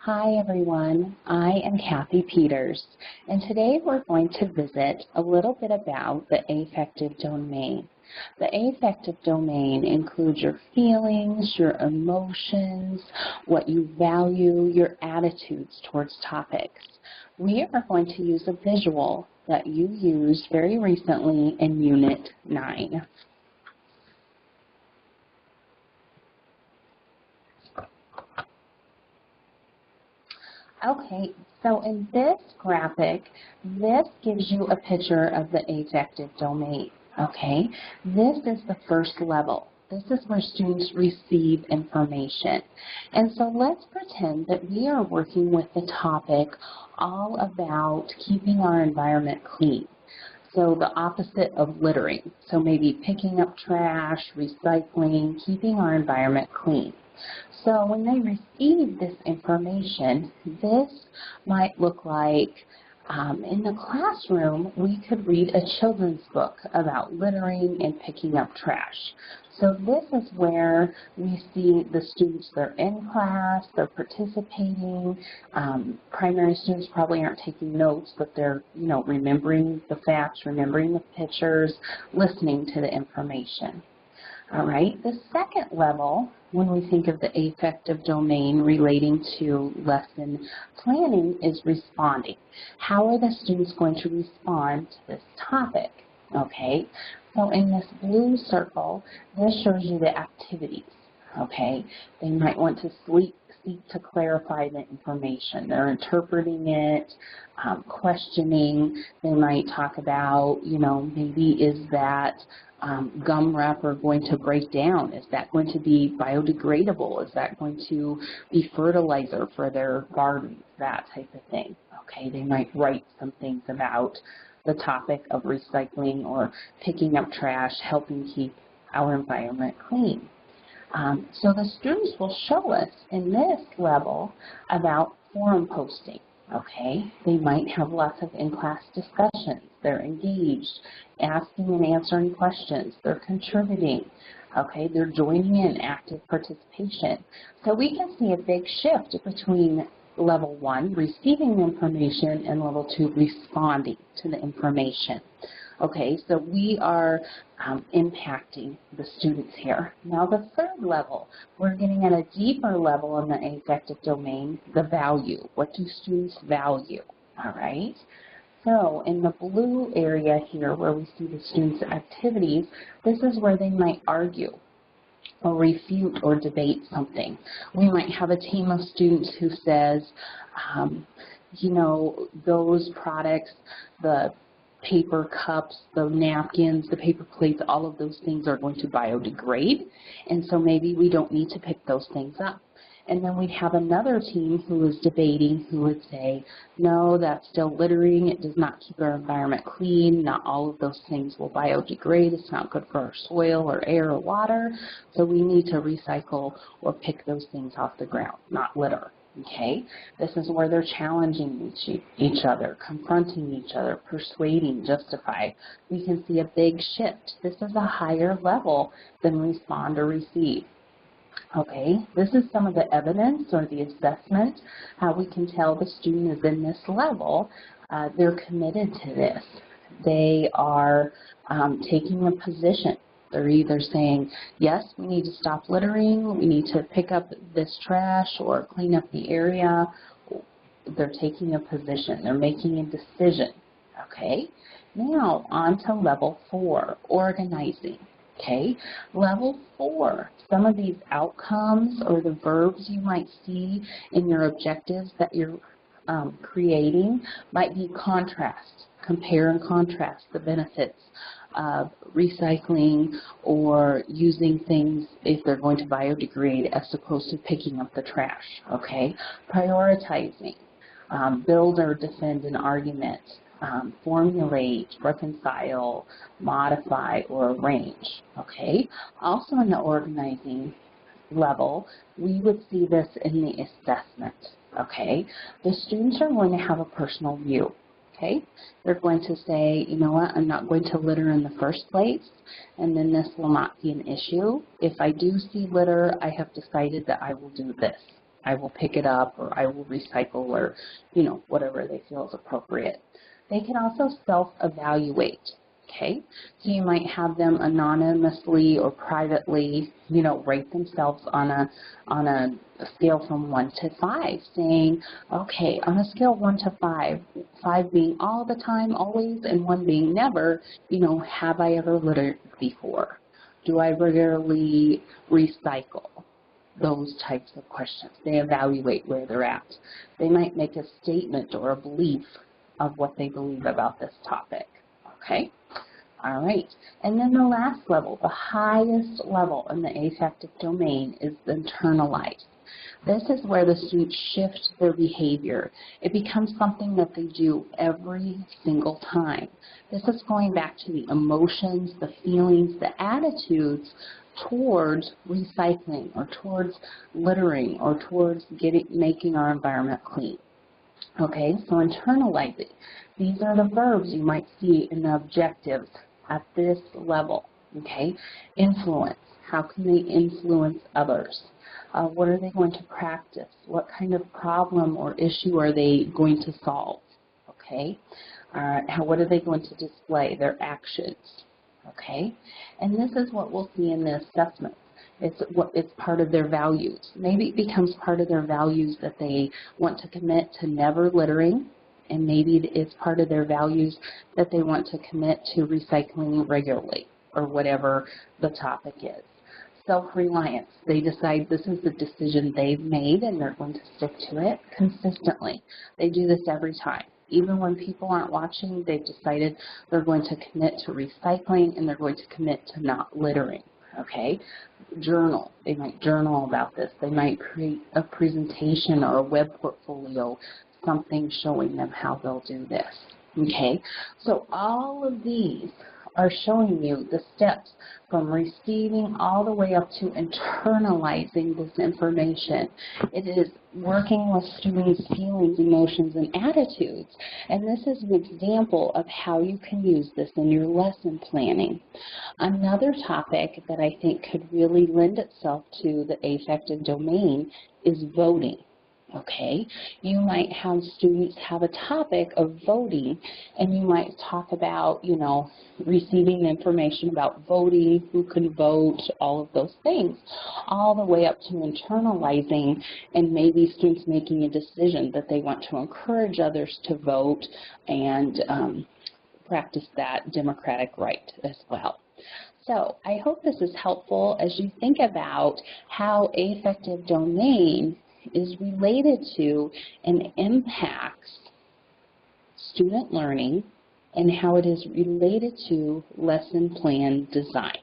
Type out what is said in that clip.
Hi everyone, I am Kathy Peters, and today we're going to visit a little bit about the affective domain. The affective domain includes your feelings, your emotions, what you value, your attitudes towards topics. We are going to use a visual that you used very recently in Unit 9. Okay, so in this graphic, this gives you a picture of the affective domain, okay? This is the first level. This is where students receive information. And so let's pretend that we are working with the topic all about keeping our environment clean. So the opposite of littering. So maybe picking up trash, recycling, keeping our environment clean. So when they receive this information, this might look like in the classroom, we could read a children's book about littering and picking up trash. So this is where we see the students, they're in class, they're participating. Primary students probably aren't taking notes, but they're, remembering the facts, remembering the pictures, listening to the information. All right, the second level, when we think of the affective domain relating to lesson planning, is responding. How are the students going to respond to this topic? Okay, so in this blue circle, this shows you the activities. Okay, they might want to seek to clarify the information. They're interpreting it, questioning. They might talk about, maybe is that gum wrapper going to break down? Is that going to be biodegradable? Is that going to be fertilizer for their gardens? That type of thing. Okay, they might write some things about the topic of recycling or picking up trash, helping keep our environment clean. So the students will show us in this level about forum posting. Okay, they might have lots of in-class discussions. They're engaged, asking and answering questions. They're contributing. Okay, they're joining in active participation. So we can see a big shift between level 1, receiving the information, and level 2, responding to the information. Okay, so we are impacting the students here. Now the third level, we're getting at a deeper level in the affective domain, the value. What do students value? All right. So in the blue area here where we see the students' activities, this is where they might argue or refute or debate something. We might have a team of students who says, those products, the paper cups, the napkins, the paper plates, all of those things are going to biodegrade, and so maybe we don't need to pick those things up. And then we'd have another team who was debating who would say, no, that's still littering, it does not keep our environment clean, not all of those things will biodegrade, it's not good for our soil or air or water, so we need to recycle or pick those things off the ground, not litter. Okay, this is where they're challenging each other, confronting each other, persuading, justify. We can see a big shift. This is a higher level than respond or receive. Okay, this is some of the evidence or the assessment, how we can tell the student is in this level. They're committed to this. They are taking a position. They're either saying, yes, we need to stop littering, we need to pick up this trash or clean up the area. They're taking a position. They're making a decision. Okay, now on to level 4, organizing. Okay, level 4, some of these outcomes or the verbs you might see in your objectives that you're creating might be contrast, compare and contrast the benefits of recycling or using things if they're going to biodegrade as opposed to picking up the trash. Okay, prioritizing, build or defend an argument, formulate, reconcile, modify, or arrange. Okay, also in the organizing level, we would see this in the assessment. Okay, the students are going to have a personal view. Okay, they're going to say, you know what, I'm not going to litter in the first place, and then this will not be an issue. If I do see litter, I have decided that I will do this. I will pick it up, or I will recycle, or, you know, whatever they feel is appropriate. They can also self-evaluate. Okay, so you might have them anonymously or privately, you know, rate themselves on a scale from 1 to 5, saying, okay, on a scale of 1 to 5, 5 being all the time, always, and 1 being never, you know, have I ever littered before? Do I regularly recycle? Those types of questions. They evaluate where they're at. They might make a statement or a belief of what they believe about this topic. Okay? All right. And then the last level, the highest level in the affective domain, is internalize. This is where the students shift their behavior. It becomes something that they do every single time. This is going back to the emotions, the feelings, the attitudes towards recycling, or towards littering, or towards making our environment clean. Okay, so internalizing. These are the verbs you might see in the objectives at this level. Okay, influence. How can they influence others? What are they going to practice? What kind of problem or issue are they going to solve? Okay, what are they going to display? Their actions. Okay, and this is what we'll see in the assessment. It's part of their values. Maybe it becomes part of their values that they want to commit to never littering, and maybe it's part of their values that they want to commit to recycling regularly, or whatever the topic is. Self-reliance. They decide this is the decision they've made, and they're going to stick to it consistently. They do this every time. Even when people aren't watching, they've decided they're going to commit to recycling, and they're going to commit to not littering. Okay? Journal. They might journal about this. They might create a presentation or a web portfolio, something showing them how they'll do this. Okay? So all of these are showing you the steps from receiving all the way up to internalizing this information. It is working with students' feelings, emotions, and attitudes. And this is an example of how you can use this in your lesson planning. Another topic that I think could really lend itself to the affective domain is voting. Okay, you might have students have a topic of voting, and you might talk about, you know, receiving information about voting, who can vote, all of those things, all the way up to internalizing, and maybe students making a decision that they want to encourage others to vote and practice that democratic right as well. So I hope this is helpful as you think about how affective domain is related to and impacts student learning, and how it is related to lesson plan design.